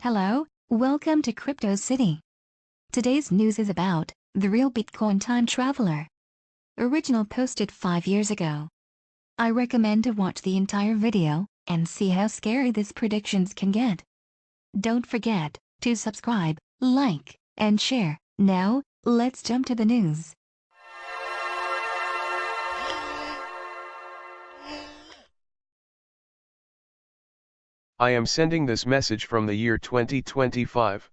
Hello, welcome to CryptosCity. Today's news is about the real Bitcoin time traveler. Original posted 5 years ago. I recommend to watch the entire video and see how scary these predictions can get. Don't forget to subscribe, like, and share. Now, let's jump to the news. I am sending this message from the year 2025.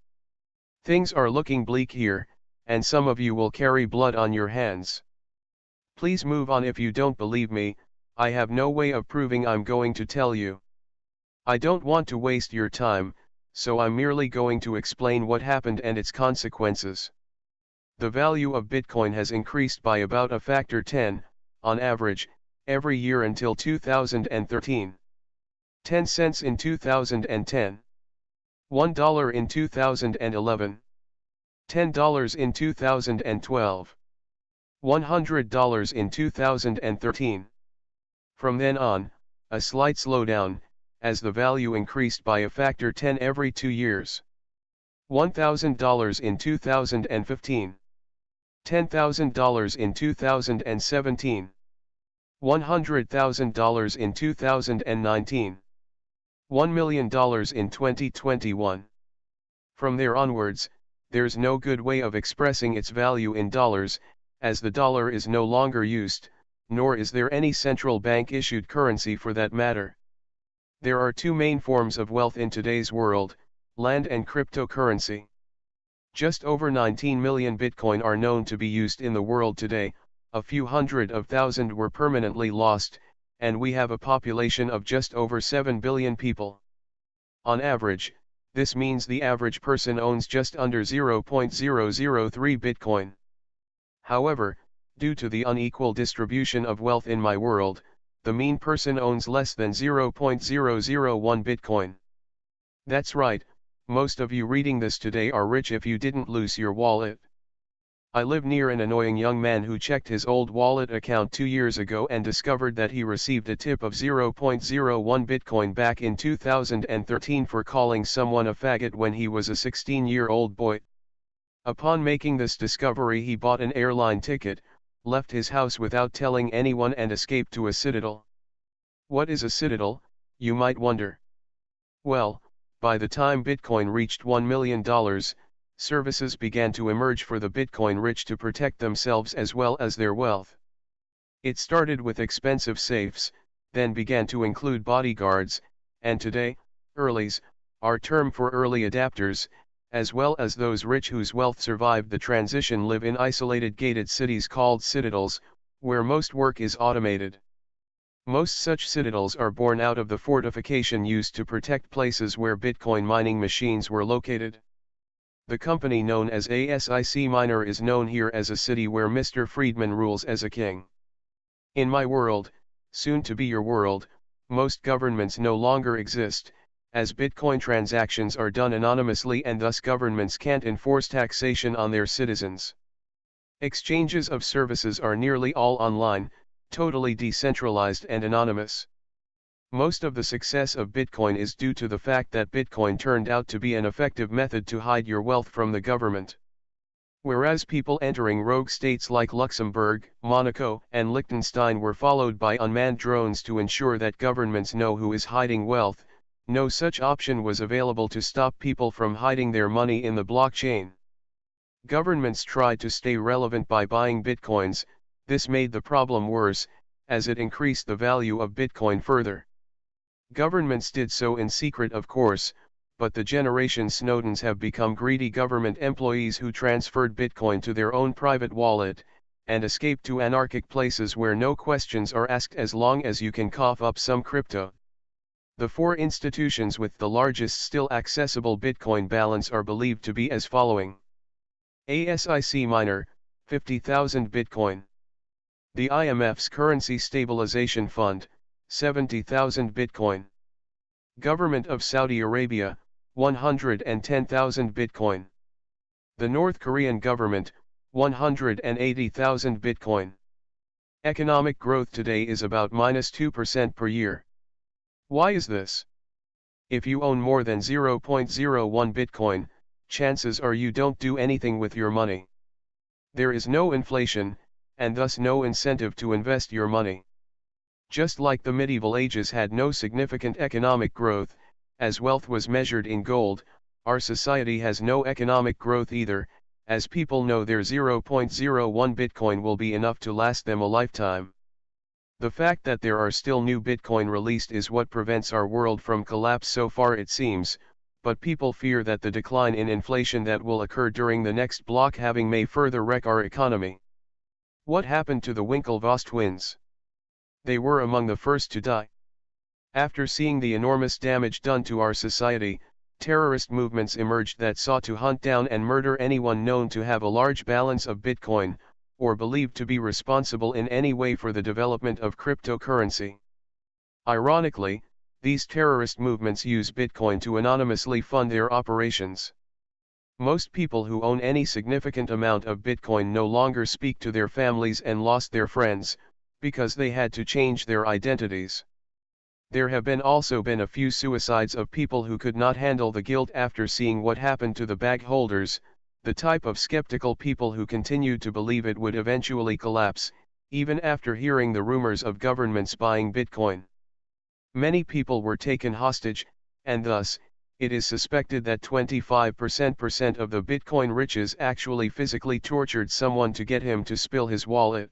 Things are looking bleak here, and some of you will carry blood on your hands. Please move on if you don't believe me. I have no way of proving I'm going to tell you. I don't want to waste your time, so I'm merely going to explain what happened and its consequences. The value of Bitcoin has increased by about a factor 10, on average, every year until 2013. 10 cents in 2010. $1 in 2011. $10 in 2012. $100 in 2013. From then on, a slight slowdown, as the value increased by a factor 10 every 2 years. $1,000 in 2015. $10,000 in 2017. $100,000 in 2019. $1 million in 2021. From there onwards, there's no good way of expressing its value in dollars, as the dollar is no longer used, nor is there any central bank issued currency for that matter. There are two main forms of wealth in today's world, land and cryptocurrency. Just over 19 million Bitcoin are known to be used in the world today, a few hundred of thousand were permanently lost, and we have a population of just over 7 billion people. On average, this means the average person owns just under 0.003 Bitcoin. However, due to the unequal distribution of wealth in my world, the mean person owns less than 0.001 Bitcoin. That's right, most of you reading this today are rich if you didn't lose your wallet. I live near an annoying young man who checked his old wallet account 2 years ago and discovered that he received a tip of 0.01 Bitcoin back in 2013 for calling someone a faggot when he was a 16-year-old boy. Upon making this discovery, he bought an airline ticket, left his house without telling anyone, and escaped to a citadel. What is a citadel, you might wonder? Well, by the time Bitcoin reached $1 million, services began to emerge for the Bitcoin rich to protect themselves as well as their wealth. It started with expensive safes, then began to include bodyguards, and today, earlies, our term for early adapters, as well as those rich whose wealth survived the transition, live in isolated gated cities called citadels, where most work is automated. Most such citadels are born out of the fortification used to protect places where Bitcoin mining machines were located. The company known as ASIC Miner is known here as a city where Mr. Friedman rules as a king. In my world, soon to be your world, most governments no longer exist, as Bitcoin transactions are done anonymously and thus governments can't enforce taxation on their citizens. Exchanges of services are nearly all online, totally decentralized and anonymous. Most of the success of Bitcoin is due to the fact that Bitcoin turned out to be an effective method to hide your wealth from the government. Whereas people entering rogue states like Luxembourg, Monaco, and Liechtenstein were followed by unmanned drones to ensure that governments know who is hiding wealth, no such option was available to stop people from hiding their money in the blockchain. Governments tried to stay relevant by buying Bitcoins. This made the problem worse, as it increased the value of Bitcoin further. Governments did so in secret, of course, but the Generation Snowdens have become greedy government employees who transferred Bitcoin to their own private wallet, and escaped to anarchic places where no questions are asked as long as you can cough up some crypto. The 4 institutions with the largest still accessible Bitcoin balance are believed to be as following. ASIC Miner, 50,000 Bitcoin. The IMF's Currency Stabilization Fund, 70,000 Bitcoin. Government of Saudi Arabia, 110,000 Bitcoin. The North Korean government, 180,000 Bitcoin. Economic growth today is about -2% per year. Why is this? If you own more than 0.01 Bitcoin, chances are you don't do anything with your money. There is no inflation, and thus no incentive to invest your money. Just like the medieval ages had no significant economic growth, as wealth was measured in gold, our society has no economic growth either, as people know their 0.01 Bitcoin will be enough to last them a lifetime. The fact that there are still new Bitcoin released is what prevents our world from collapse so far it seems, but people fear that the decline in inflation that will occur during the next block halving may further wreck our economy. What happened to the Winklevoss twins? They were among the first to die. After seeing the enormous damage done to our society, terrorist movements emerged that sought to hunt down and murder anyone known to have a large balance of Bitcoin, or believed to be responsible in any way for the development of cryptocurrency. Ironically, these terrorist movements use Bitcoin to anonymously fund their operations. Most people who own any significant amount of Bitcoin no longer speak to their families and lost their friends, because they had to change their identities. There have also been a few suicides of people who could not handle the guilt after seeing what happened to the bag holders, the type of skeptical people who continued to believe it would eventually collapse, even after hearing the rumors of governments buying Bitcoin. Many people were taken hostage, and thus, it is suspected that 25% of the Bitcoin riches actually physically tortured someone to get him to spill his wallet.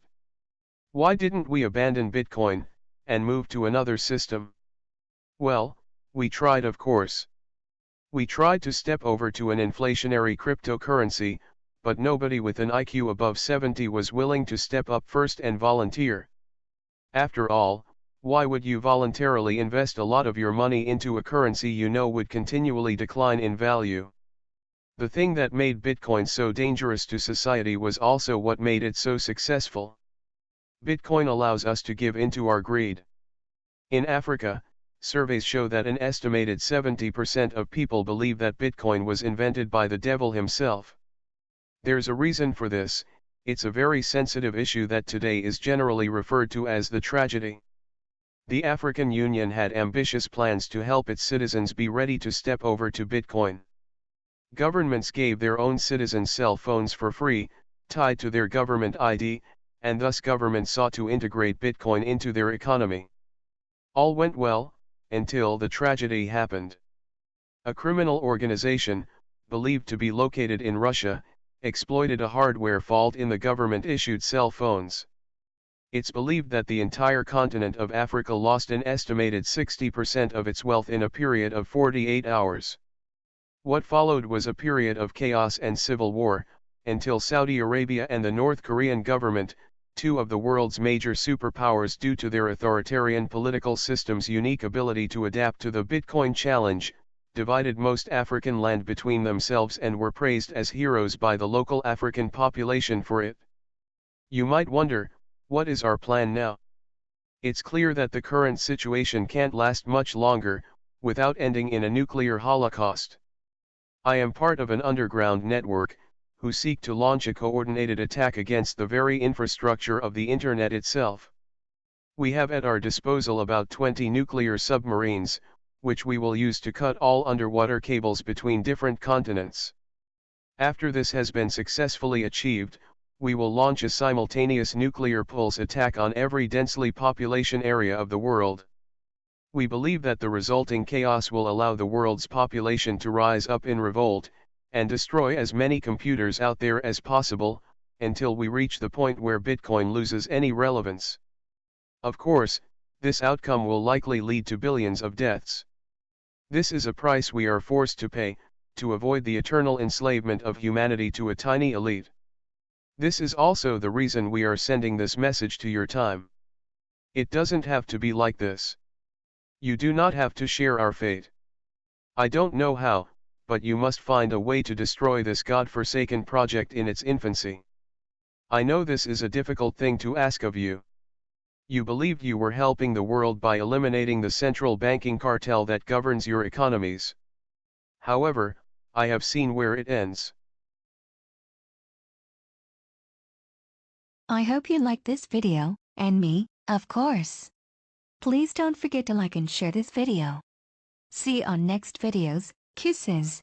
Why didn't we abandon Bitcoin, and move to another system? Well, we tried of course. We tried to step over to an inflationary cryptocurrency, but nobody with an IQ above 70 was willing to step up first and volunteer. After all, why would you voluntarily invest a lot of your money into a currency you know would continually decline in value? The thing that made Bitcoin so dangerous to society was also what made it so successful. Bitcoin allows us to give into our greed. In Africa, surveys show that an estimated 70% of people believe that Bitcoin was invented by the devil himself. There's a reason for this. It's a very sensitive issue that today is generally referred to as the tragedy. The African Union had ambitious plans to help its citizens be ready to step over to Bitcoin. Governments gave their own citizens cell phones for free, tied to their government ID, and thus governments sought to integrate Bitcoin into their economy. All went well, until the tragedy happened. A criminal organization, believed to be located in Russia, exploited a hardware fault in the government-issued cell phones. It's believed that the entire continent of Africa lost an estimated 60% of its wealth in a period of 48 hours. What followed was a period of chaos and civil war, until Saudi Arabia and the North Korean government, two of the world's major superpowers due to their authoritarian political system's unique ability to adapt to the Bitcoin challenge, divided most African land between themselves and were praised as heroes by the local African population for it. You might wonder, what is our plan now? It's clear that the current situation can't last much longer, without ending in a nuclear holocaust. I am part of an underground network, who seek to launch a coordinated attack against the very infrastructure of the Internet itself. We have at our disposal about 20 nuclear submarines, which we will use to cut all underwater cables between different continents. After this has been successfully achieved, we will launch a simultaneous nuclear pulse attack on every densely population area of the world. We believe that the resulting chaos will allow the world's population to rise up in revolt, and destroy as many computers out there as possible, until we reach the point where Bitcoin loses any relevance. Of course, this outcome will likely lead to billions of deaths. This is a price we are forced to pay, to avoid the eternal enslavement of humanity to a tiny elite. This is also the reason we are sending this message to your time. It doesn't have to be like this. You do not have to share our fate. I don't know how, but you must find a way to destroy this God-forsaken project in its infancy. I know this is a difficult thing to ask of you. You believed you were helping the world by eliminating the central banking cartel that governs your economies. However, I have seen where it ends. I hope you liked this video, and me, of course. Please don't forget to like and share this video. See you on next videos. Kisses.